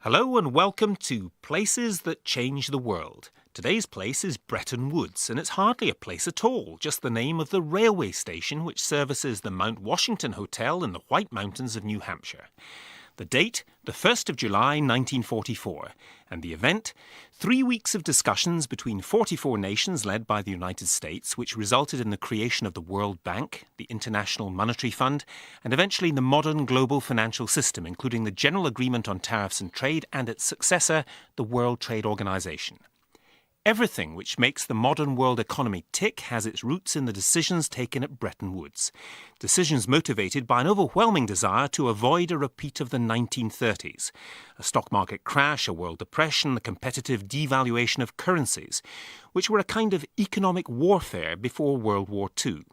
Hello and welcome to Places That Change the World. Today's place is Bretton Woods, and it's hardly a place at all, just the name of the railway station which services the Mount Washington Hotel in the White Mountains of New Hampshire. The date, the 1st of July 1944, and the event, 3 weeks of discussions between 44 nations led by the United States, which resulted in the creation of the World Bank, the International Monetary Fund, and eventually the modern global financial system, including the General Agreement on Tariffs and Trade and its successor, the World Trade Organization. Everything which makes the modern world economy tick has its roots in the decisions taken at Bretton Woods. Decisions motivated by an overwhelming desire to avoid a repeat of the 1930s. A stock market crash, a world depression, the competitive devaluation of currencies, which were a kind of economic warfare before World War II.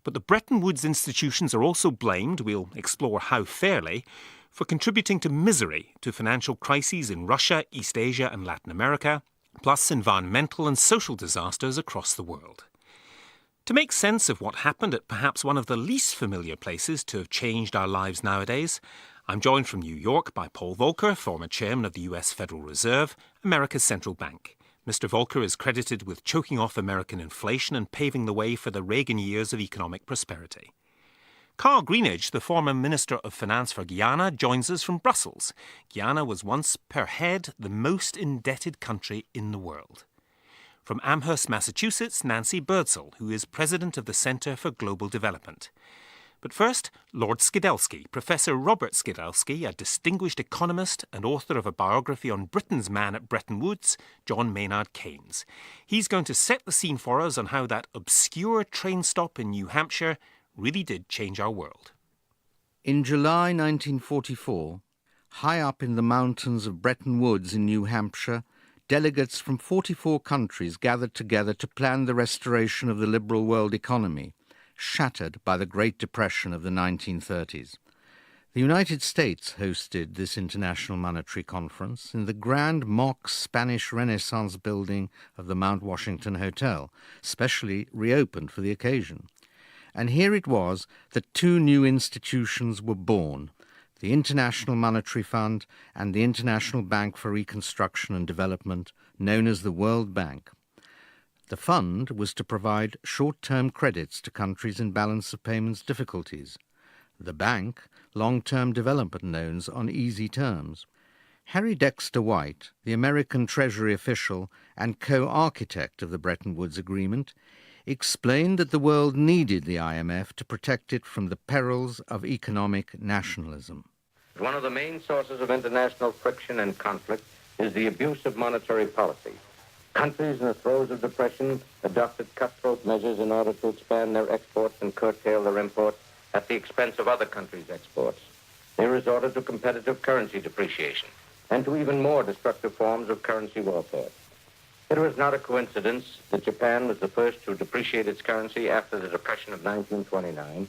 But the Bretton Woods institutions are also blamed, we'll explore how fairly, for contributing to misery, to financial crises in Russia, East Asia and Latin America, plus environmental and social disasters across the world. To make sense of what happened at perhaps one of the least familiar places to have changed our lives nowadays, I'm joined from New York by Paul Volcker, former chairman of the US Federal Reserve, America's central bank. Mr. Volcker is credited with choking off American inflation and paving the way for the Reagan years of economic prosperity. Carl Greenidge, the former Minister of Finance for Guyana, joins us from Brussels. Guyana was once, per head, the most indebted country in the world. From Amherst, Massachusetts, Nancy Birdsall, who is President of the Centre for Global Development. But first, Lord Skidelsky, Professor Robert Skidelsky, a distinguished economist and author of a biography on Britain's man at Bretton Woods, John Maynard Keynes. He's going to set the scene for us on how that obscure train stop in New Hampshire really did change our world. In July 1944, high up in the mountains of Bretton Woods in New Hampshire, delegates from 44 countries gathered together to plan the restoration of the liberal world economy, shattered by the Great Depression of the 1930s. The United States hosted this International Monetary Conference in the grand mock Spanish Renaissance building of the Mount Washington Hotel, specially reopened for the occasion. And here it was that two new institutions were born, the International Monetary Fund and the International Bank for Reconstruction and Development, known as the World Bank. The fund was to provide short-term credits to countries in balance of payments difficulties. The bank, long-term development loans on easy terms. Harry Dexter White, the American Treasury official and co-architect of the Bretton Woods Agreement, explained that the world needed the IMF to protect it from the perils of economic nationalism. One of the main sources of international friction and conflict is the abuse of monetary policy. Countries in the throes of depression adopted cutthroat measures in order to expand their exports and curtail their imports at the expense of other countries' exports. They resorted to competitive currency depreciation and to even more destructive forms of currency warfare. It was not a coincidence that Japan was the first to depreciate its currency after the Depression of 1929,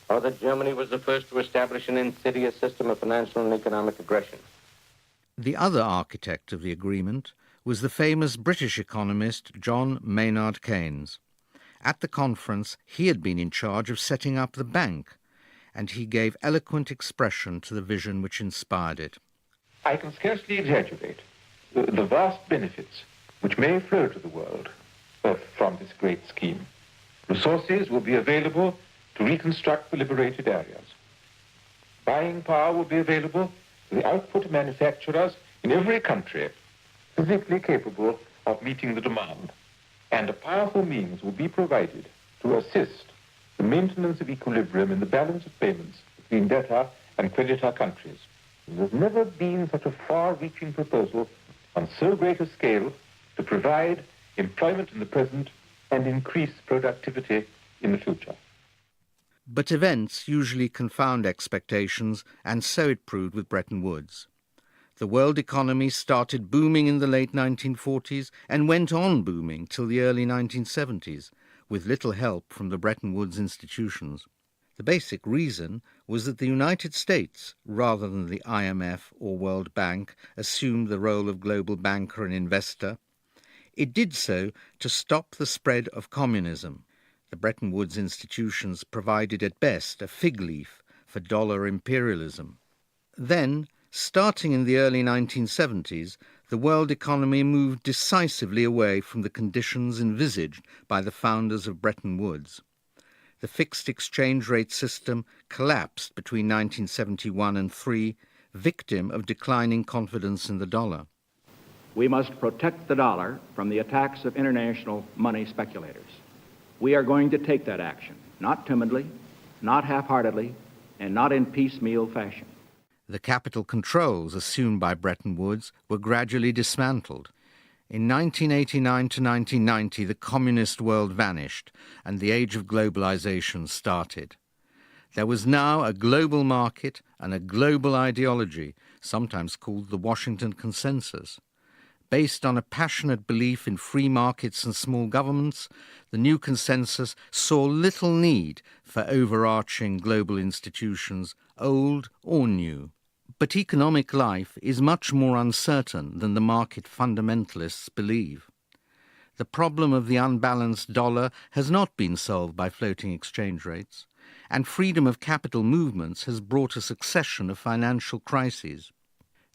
or that Germany was the first to establish an insidious system of financial and economic aggression. The other architect of the agreement was the famous British economist John Maynard Keynes. At the conference, he had been in charge of setting up the bank, and he gave eloquent expression to the vision which inspired it. I can scarcely exaggerate the vast benefits which may flow to the world from this great scheme. Resources will be available to reconstruct the liberated areas. Buying power will be available to the output manufacturers in every country physically capable of meeting the demand. And a powerful means will be provided to assist the maintenance of equilibrium in the balance of payments between debtor and creditor countries. There's never been such a far-reaching proposal on so great a scale to provide employment in the present and increase productivity in the future. But events usually confound expectations, and so it proved with Bretton Woods. The world economy started booming in the late 1940s and went on booming till the early 1970s, with little help from the Bretton Woods institutions. The basic reason was that the United States, rather than the IMF or World Bank, assumed the role of global banker and investor. It did so to stop the spread of communism. The Bretton Woods institutions provided at best a fig leaf for dollar imperialism. Then Starting in the early 1970s, the world economy moved decisively away from the conditions envisaged by the founders of Bretton Woods. The fixed exchange rate system collapsed between 1971 and 3, victim of declining confidence in the dollar. We must protect the dollar from the attacks of international money speculators. We are going to take that action, not timidly, not half-heartedly, and not in piecemeal fashion. The capital controls assumed by Bretton Woods were gradually dismantled. In 1989 to 1990, the communist world vanished and the age of globalization started. There was now a global market and a global ideology, sometimes called the Washington Consensus. Based on a passionate belief in free markets and small governments, the new consensus saw little need for overarching global institutions, old or new. But economic life is much more uncertain than the market fundamentalists believe. The problem of the unbalanced dollar has not been solved by floating exchange rates, and freedom of capital movements has brought a succession of financial crises.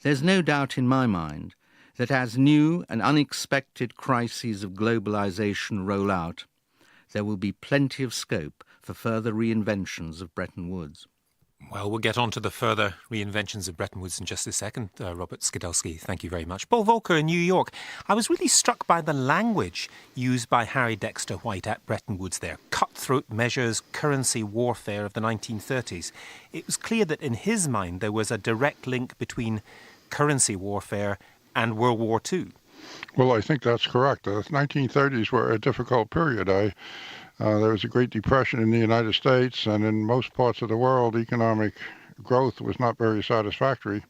There's no doubt in my mind that as new and unexpected crises of globalization roll out, there will be plenty of scope for further reinventions of Bretton Woods. Well, we'll get on to the further reinventions of Bretton Woods in just a second. Robert Skidelsky, thank you very much. Paul Volcker in New York. I was really struck by the language used by Harry Dexter White at Bretton Woods there. Cutthroat measures, currency warfare of the 1930s. It was clear that in his mind there was a direct link between currency warfare and World War II. Well, I think that's correct. The 1930s were a difficult period. There was a Great Depression in the United States, and in most parts of the world, economic growth was not very satisfactory.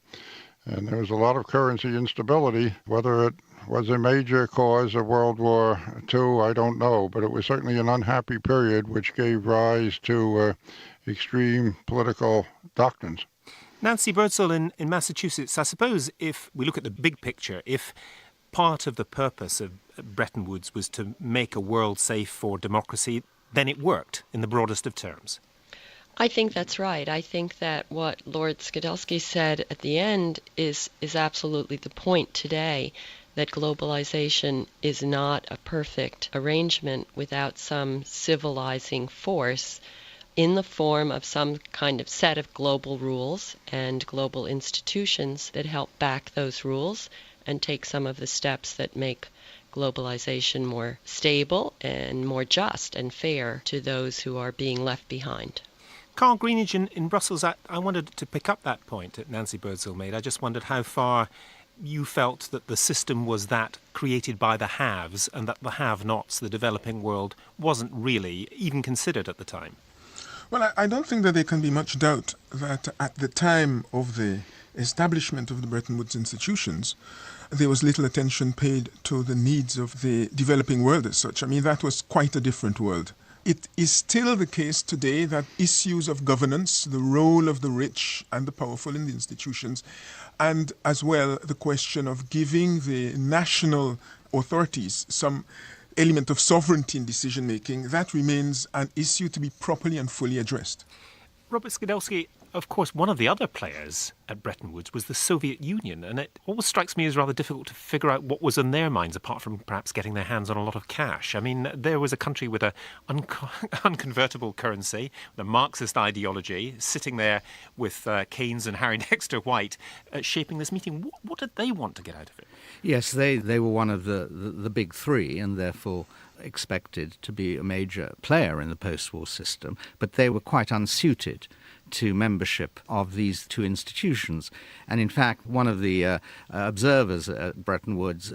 And there was a lot of currency instability. Whether it was a major cause of World War II, I don't know, but it was certainly an unhappy period which gave rise to extreme political doctrines. Nancy Birdsall in Massachusetts, I suppose if we look at the big picture, if part of the purpose of Bretton Woods was to make a world safe for democracy, then it worked in the broadest of terms. I think that's right. I think that what Lord Skidelsky said at the end is absolutely the point today, that globalization is not a perfect arrangement without some civilizing force in the form of some kind of set of global rules and global institutions that help back those rules and take some of the steps that make globalization more stable and more just and fair to those who are being left behind. Carl Greenidge in Brussels, I wanted to pick up that point that Nancy Birdsall made. I just wondered how far you felt that the system was that created by the haves and that the have-nots, the developing world, wasn't really even considered at the time. Well, I don't think that there can be much doubt that at the time of the establishment of the Bretton Woods institutions, there was little attention paid to the needs of the developing world as such. I mean, that was quite a different world. It is still the case today that issues of governance, the role of the rich and the powerful in the institutions, and as well the question of giving the national authorities some element of sovereignty in decision-making, that remains an issue to be properly and fully addressed. Robert Skidelsky, of course, one of the other players at Bretton Woods was the Soviet Union, and it always strikes me as rather difficult to figure out what was in their minds, apart from perhaps getting their hands on a lot of cash. I mean, there was a country with an unconvertible currency, with a Marxist ideology, sitting there with Keynes and Harry Dexter White shaping this meeting. What did they want to get out of it? Yes, they were one of the big three, and therefore expected to be a major player in the post-war system, but they were quite unsuited to membership of these two institutions. And in fact, one of the observers at Bretton Woods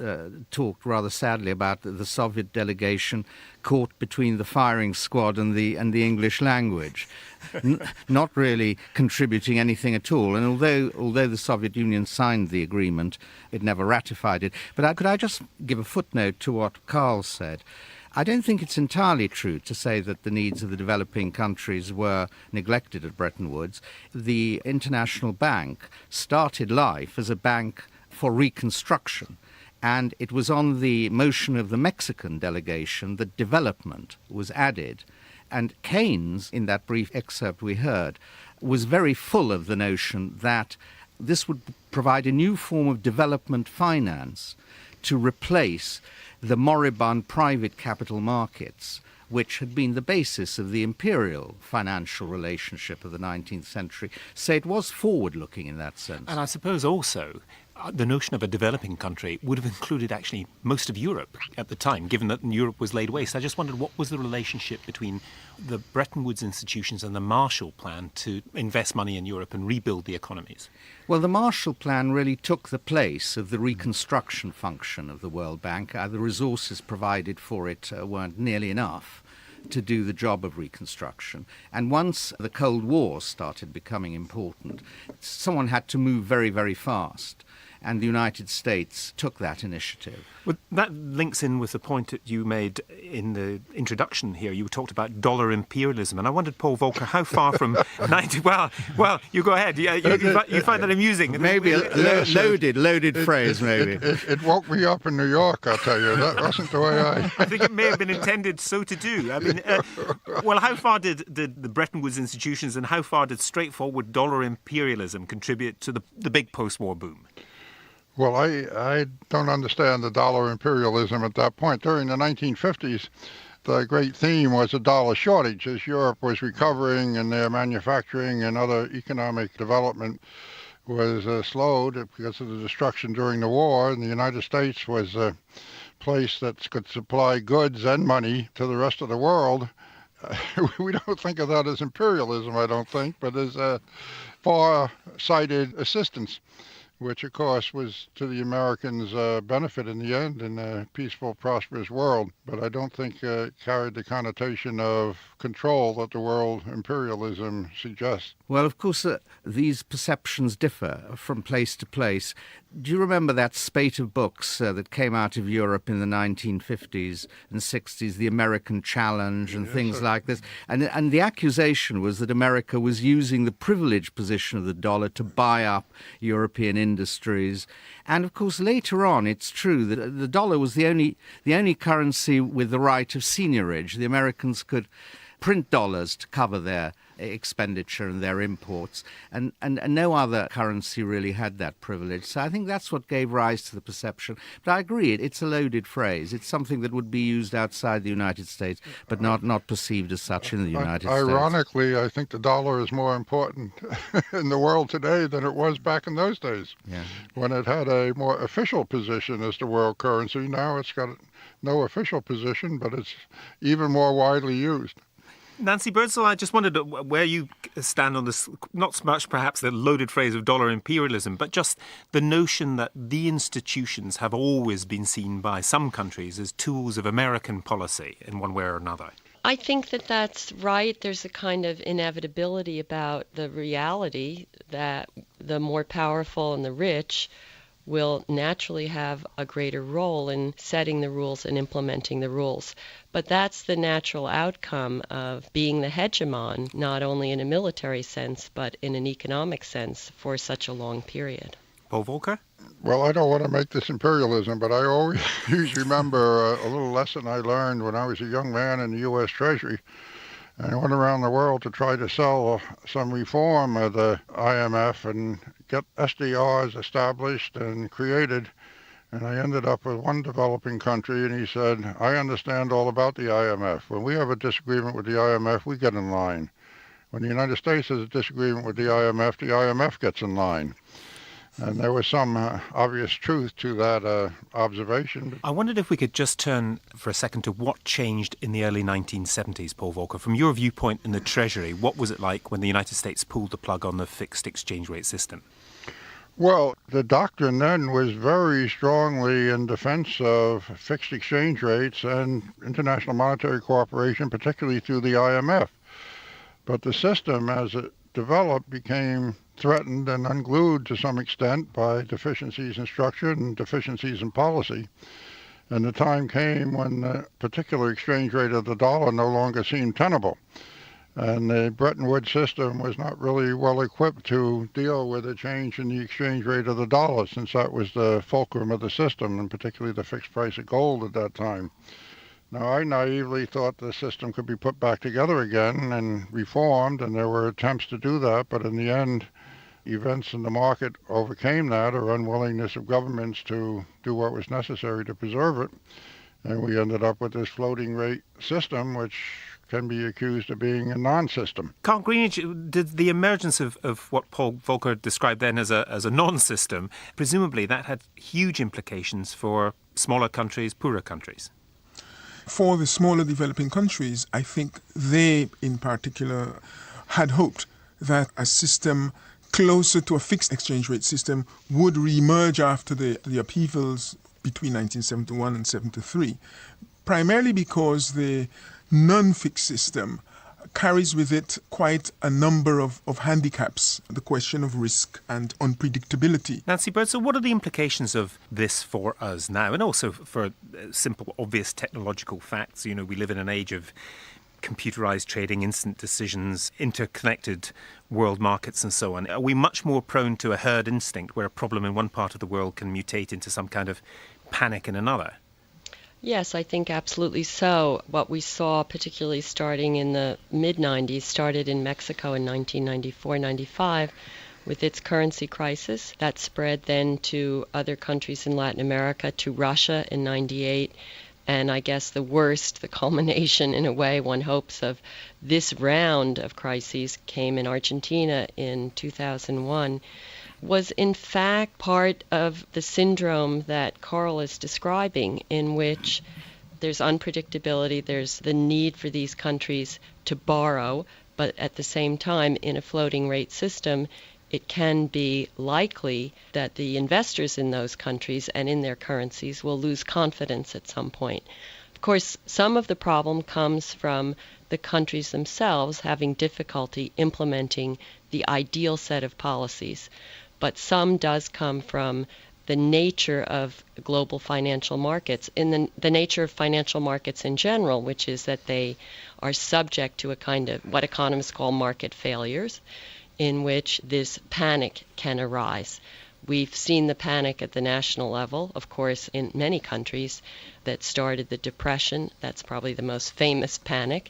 talked rather sadly about the Soviet delegation caught between the firing squad and the English language, not really contributing anything at all. And although the Soviet Union signed the agreement, it never ratified it. But could I just give a footnote to what Carl said? I don't think it's entirely true to say that the needs of the developing countries were neglected at Bretton Woods. The International Bank started life as a bank for reconstruction, and it was on the motion of the Mexican delegation that development was added. And Keynes, in that brief excerpt we heard, was very full of the notion that this would provide a new form of development finance to replace the moribund private capital markets, which had been the basis of the imperial financial relationship of the 19th century. So it was forward-looking in that sense. And I suppose also the notion of a developing country would have included actually most of Europe at the time, given that Europe was laid waste. I just wondered what was the relationship between the Bretton Woods institutions and the Marshall Plan to invest money in Europe and rebuild the economies? Well, the Marshall Plan really took the place of the reconstruction function of the World Bank. The resources provided for it weren't nearly enough to do the job of reconstruction. And once the Cold War started becoming important, someone had to move very, very fast. And the United States took that initiative. Well, that links in with the point that you made in the introduction here. You talked about dollar imperialism, and I wondered, Paul Volcker, how far from 90... Well, you go ahead. You find that amusing. Maybe a loaded phrase, maybe. It woke me up in New York, I'll tell you. That wasn't the way I think it may have been intended so to do. I mean, well, how far did the Bretton Woods institutions and how far did straightforward dollar imperialism contribute to the big post-war boom? Well, I don't understand the dollar imperialism at that point. During the 1950s, the great theme was a dollar shortage as Europe was recovering and their manufacturing and other economic development was slowed because of the destruction during the war. And the United States was a place that could supply goods and money to the rest of the world. We don't think of that as imperialism, I don't think, but as a far-sighted assistance, which, of course, was to the Americans' benefit in the end in a peaceful, prosperous world. But I don't think it carried the connotation of control that the world imperialism suggests. Well, of course, these perceptions differ from place to place. Do you remember that spate of books that came out of Europe in the 1950s and 60s, the American Challenge and things like this? And the accusation was that America was using the privileged position of the dollar to buy up European industries. And, of course, later on, it's true that the dollar was the only currency with the right of seigniorage. The Americans could print dollars to cover their expenditure and their imports, and no other currency really had that privilege. So I think that's what gave rise to the perception. But I agree, it's a loaded phrase. It's something that would be used outside the United States, but not perceived as such in the United States. Ironically, I think the dollar is more important in the world today than it was back in those days, when it had a more official position as the world currency. Now it's got no official position, but it's even more widely used. Nancy Birdsall, I just wondered where you stand on this, not so much perhaps the loaded phrase of dollar imperialism, but just the notion that the institutions have always been seen by some countries as tools of American policy in one way or another. I think that that's right. There's a kind of inevitability about the reality that the more powerful and the rich will naturally have a greater role in setting the rules and implementing the rules. But that's the natural outcome of being the hegemon, not only in a military sense, but in an economic sense for such a long period. Paul Volcker? Well, I don't want to make this imperialism, but I always remember a little lesson I learned when I was a young man in the U.S. Treasury. And I went around the world to try to sell some reform of the IMF and get SDRs established and created. And I ended up with one developing country, and he said, I understand all about the IMF. When we have a disagreement with the IMF, we get in line. When the United States has a disagreement with the IMF gets in line. And there was some obvious truth to that observation. I wondered if we could just turn for a second to what changed in the early 1970s, Paul Volcker. From your viewpoint in the Treasury, what was it like when the United States pulled the plug on the fixed exchange rate system? Well, the doctrine then was very strongly in defense of fixed exchange rates and international monetary cooperation, particularly through the IMF. But the system, as it developed, became threatened and unglued to some extent by deficiencies in structure and deficiencies in policy. And the time came when the particular exchange rate of the dollar no longer seemed tenable. And the Bretton Woods system was not really well equipped to deal with a change in the exchange rate of the dollar, since that was the fulcrum of the system, and particularly the fixed price of gold at that time. Now, I naively thought the system could be put back together again and reformed, and there were attempts to do that, but in the end, events in the market overcame that, or unwillingness of governments to do what was necessary to preserve it. And we ended up with this floating rate system, which can be accused of being a non-system. Carl Greenidge, did the emergence of what Paul Volcker described then as a non-system, presumably that had huge implications for smaller countries, poorer countries? For the smaller developing countries, I think they, in particular, had hoped that a system closer to a fixed exchange rate system would re-emerge after the upheavals between 1971 and 73, primarily because the non-fixed system carries with it quite a number of handicaps, the question of risk and unpredictability. Nancy Bird, so what are the implications of this for us now, and also for simple, obvious technological facts? You know, we live in an age of computerized trading, instant decisions, interconnected world markets and so on. Are we much more prone to a herd instinct where a problem in one part of the world can mutate into some kind of panic in another? Yes, I think absolutely so. What we saw, particularly starting in the mid-90s, started in Mexico in 1994-95 with its currency crisis. That spread then to other countries in Latin America, to Russia in 98. And I guess the worst, the culmination in a way, one hopes, of this round of crises came in Argentina in 2001. Was in fact part of the syndrome that Carl is describing, in which there's unpredictability, there's the need for these countries to borrow, but at the same time, in a floating rate system, it can be likely that the investors in those countries and in their currencies will lose confidence at some point. Of course, some of the problem comes from the countries themselves having difficulty implementing the ideal set of policies. But some does come from the nature of global financial markets, in the nature of financial markets in general, which is that they are subject to a kind of what economists call market failures, in which this panic can arise. We've seen the panic at the national level, of course, in many countries that started the Depression. That's probably the most famous panic.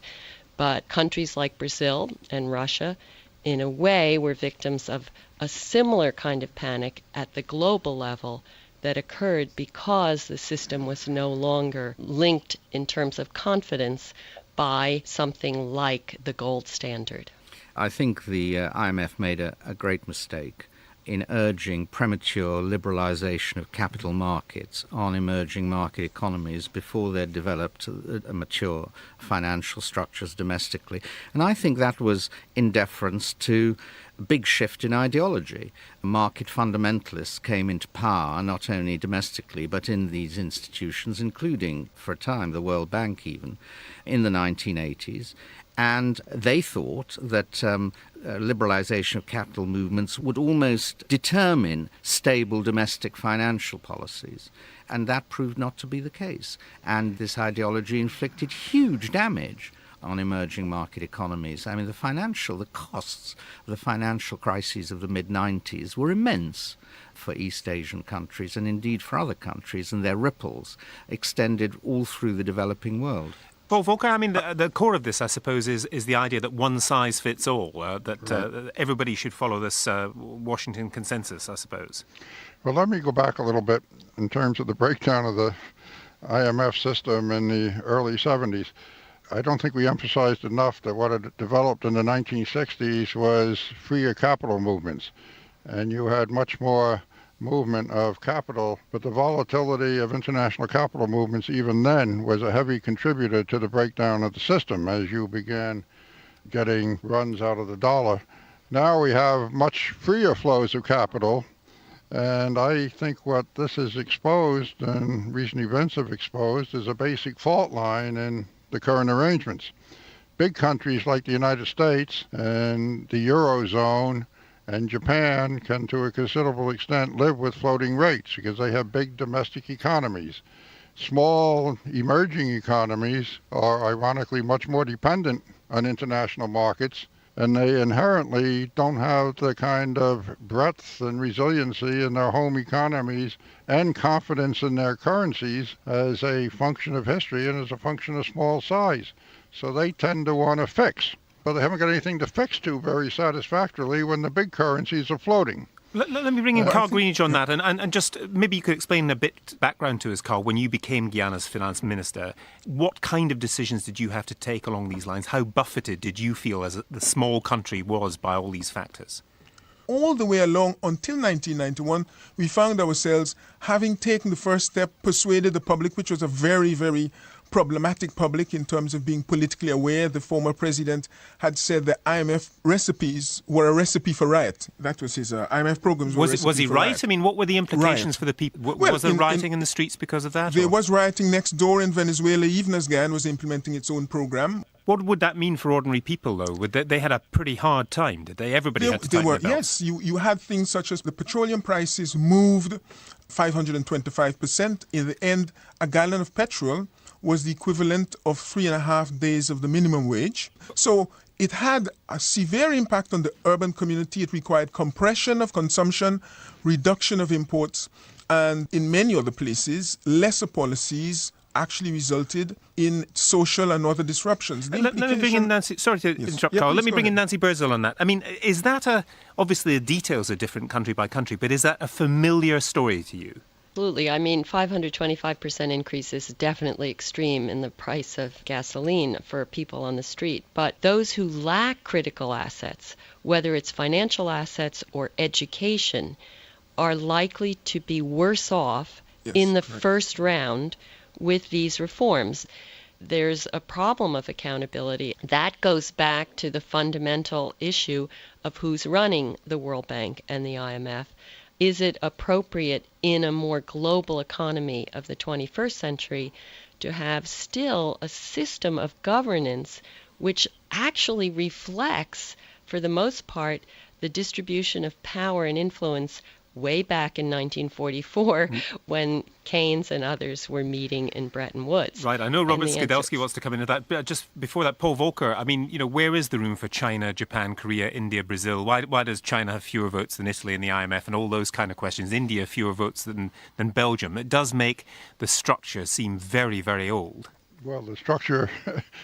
But countries like Brazil and Russia, in a way, were victims of a similar kind of panic at the global level that occurred because the system was no longer linked in terms of confidence by something like the gold standard. I think the IMF made a great mistake in urging premature liberalization of capital markets on emerging market economies before they'd developed a mature financial structures domestically. And I think that was in deference to a big shift in ideology. Market fundamentalists came into power not only domestically but in these institutions, including, for a time, the World Bank even, in the 1980s. And they thought that liberalization of capital movements would almost determine stable domestic financial policies. And that proved not to be the case. And this ideology inflicted huge damage on emerging market economies. I mean, the costs of the financial crises of the mid-90s were immense for East Asian countries and indeed for other countries, and their ripples extended all through the developing world. Paul Volcker, I mean, the core of this, I suppose, is the idea that one size fits all, that everybody should follow this Washington consensus, I suppose. Well, let me go back a little bit in terms of the breakdown of the IMF system in the early 70s. I don't think we emphasized enough that what had developed in the 1960s was freer capital movements. And you had much more movement of capital, but the volatility of international capital movements even then was a heavy contributor to the breakdown of the system as you began getting runs out of the dollar. Now we have much freer flows of capital, and I think what this has exposed and recent events have exposed is a basic fault line in the current arrangements. Big countries like the United States and the Eurozone and Japan can, to a considerable extent, live with floating rates because they have big domestic economies. Small emerging economies are ironically much more dependent on international markets, and they inherently don't have the kind of breadth and resiliency in their home economies and confidence in their currencies as a function of history and as a function of small size. So they tend to want to fix. but they haven't got anything to fix to very satisfactorily when the big currencies are floating. Let me bring in Carl Greenidge on that, and just maybe you could explain a bit background to us, Carl. When you became Guyana's finance minister, what kind of decisions did you have to take along these lines? How buffeted did you feel as the small country was by all these factors? All the way along until 1991, we found ourselves having taken the first step, persuaded the public, which was a very, very problematic public in terms of being politically aware. The former president had said the IMF recipes were a recipe for riot. That was his IMF programs. Was he right? Riot. I mean, what were the implications for the people? Was there rioting in the streets because of that? There was rioting next door in Venezuela, even as Guyana was implementing its own program. What would that mean for ordinary people, though? They had a pretty hard time, did they? Everybody had to tighten their belts. Yes, you had things such as the petroleum prices moved 525%. In the end, a gallon of petrol was the equivalent of 3.5 days of the minimum wage. So it had a severe impact on the urban community. It required compression of consumption, reduction of imports, and in many other places, lesser policies actually resulted in social and other disruptions. Let me bring in Nancy. Sorry to interrupt, Carl. Let me bring in Nancy Birdsall on that. I mean, is that obviously the details are different country by country, but is that a familiar story to you? Absolutely. I mean, 525% increase is definitely extreme in the price of gasoline for people on the street. But those who lack critical assets, whether it's financial assets or education, are likely to be worse off in the first round with these reforms. There's a problem of accountability. That goes back to the fundamental issue of who's running the World Bank and the IMF. Is it appropriate in a more global economy of the 21st century to have still a system of governance which actually reflects, for the most part, the distribution of power and influence way back in 1944 when Keynes and others were meeting in Bretton Woods? Right, I know Robert Skidelsky wants to come into that, but just before that, Paul Volcker, I mean, where is the room for China, Japan, Korea, India, Brazil? Why does China have fewer votes than Italy in the IMF and all those kind of questions? India, fewer votes than Belgium. It does make the structure seem very, very old. Well, the structure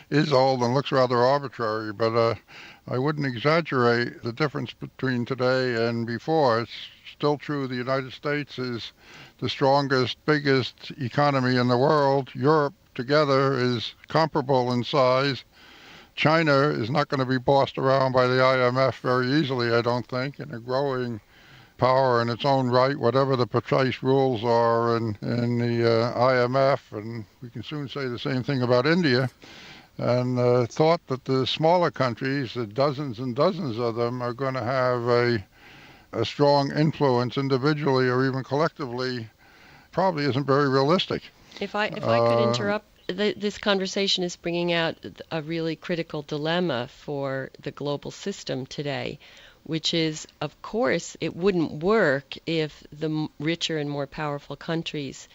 is old and looks rather arbitrary, but I wouldn't exaggerate the difference between today and before. It's still true the United States is the strongest, biggest economy in the world. Europe together is comparable in size. China is not going to be bossed around by the IMF very easily, I don't think, in a growing power in its own right, whatever the precise rules are in the IMF. And we can soon say the same thing about India. And thought that the smaller countries, the dozens and dozens of them, are going to have a strong influence individually or even collectively probably isn't very realistic. If I could interrupt, this conversation is bringing out a really critical dilemma for the global system today, which is, of course, it wouldn't work if the richer and more powerful countries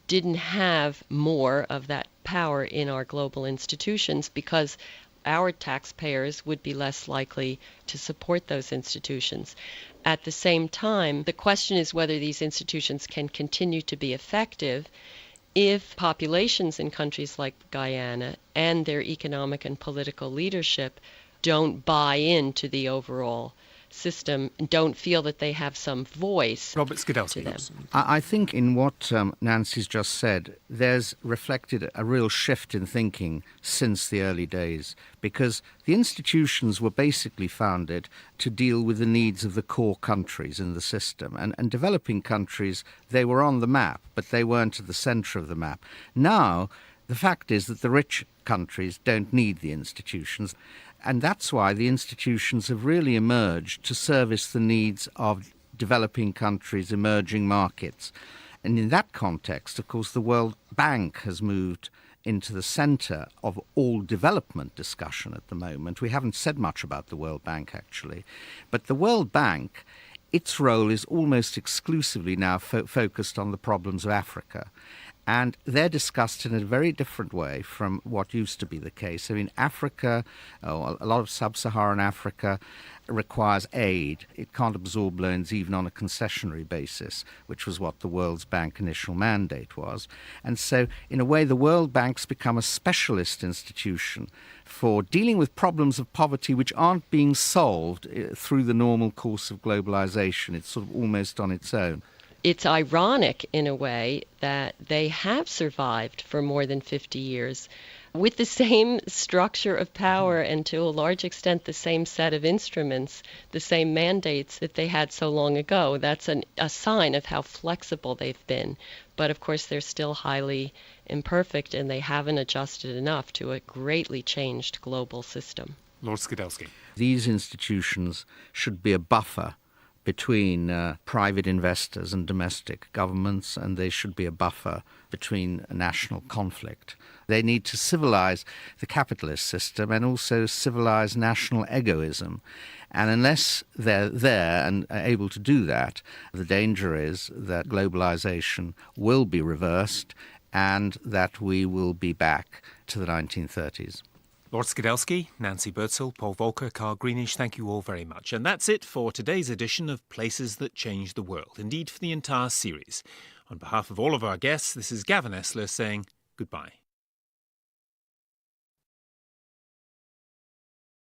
didn't have more of that power in our global institutions, because our taxpayers would be less likely to support those institutions. At the same time, the question is whether these institutions can continue to be effective if populations in countries like Guyana and their economic and political leadership don't buy into the overall system, don't feel that they have some voice. Robert Skidelsky. I think in what Nancy's just said, there's reflected a real shift in thinking since the early days, because the institutions were basically founded to deal with the needs of the core countries in the system. And developing countries, they were on the map, but they weren't at the centre of the map. Now, the fact is that the rich countries don't need the institutions. And that's why the institutions have really emerged to service the needs of developing countries, emerging markets. And in that context, of course, the World Bank has moved into the centre of all development discussion at the moment. We haven't said much about the World Bank, actually. But the World Bank, its role is almost exclusively now focused on the problems of Africa. And they're discussed in a very different way from what used to be the case. I mean, Africa, a lot of sub-Saharan Africa, requires aid. It can't absorb loans even on a concessionary basis, which was what the World Bank initial mandate was. And so, in a way, the World Bank's become a specialist institution for dealing with problems of poverty which aren't being solved through the normal course of globalization. It's sort of almost on its own. It's ironic, in a way, that they have survived for more than 50 years with the same structure of power and, to a large extent, the same set of instruments, the same mandates that they had so long ago. That's a sign of how flexible they've been. But, of course, they're still highly imperfect, and they haven't adjusted enough to a greatly changed global system. Lord Skidelsky. These institutions should be a buffer between private investors and domestic governments, and they should be a buffer between national conflict. They need to civilize the capitalist system and also civilize national egoism. And unless they're there and are able to do that, the danger is that globalization will be reversed and that we will be back to the 1930s. Lord Skidelsky, Nancy Birdsall, Paul Volcker, Carl Greenish, thank you all very much. And that's it for today's edition of Places That Change the World, indeed for the entire series. On behalf of all of our guests, this is Gavin Esler saying goodbye.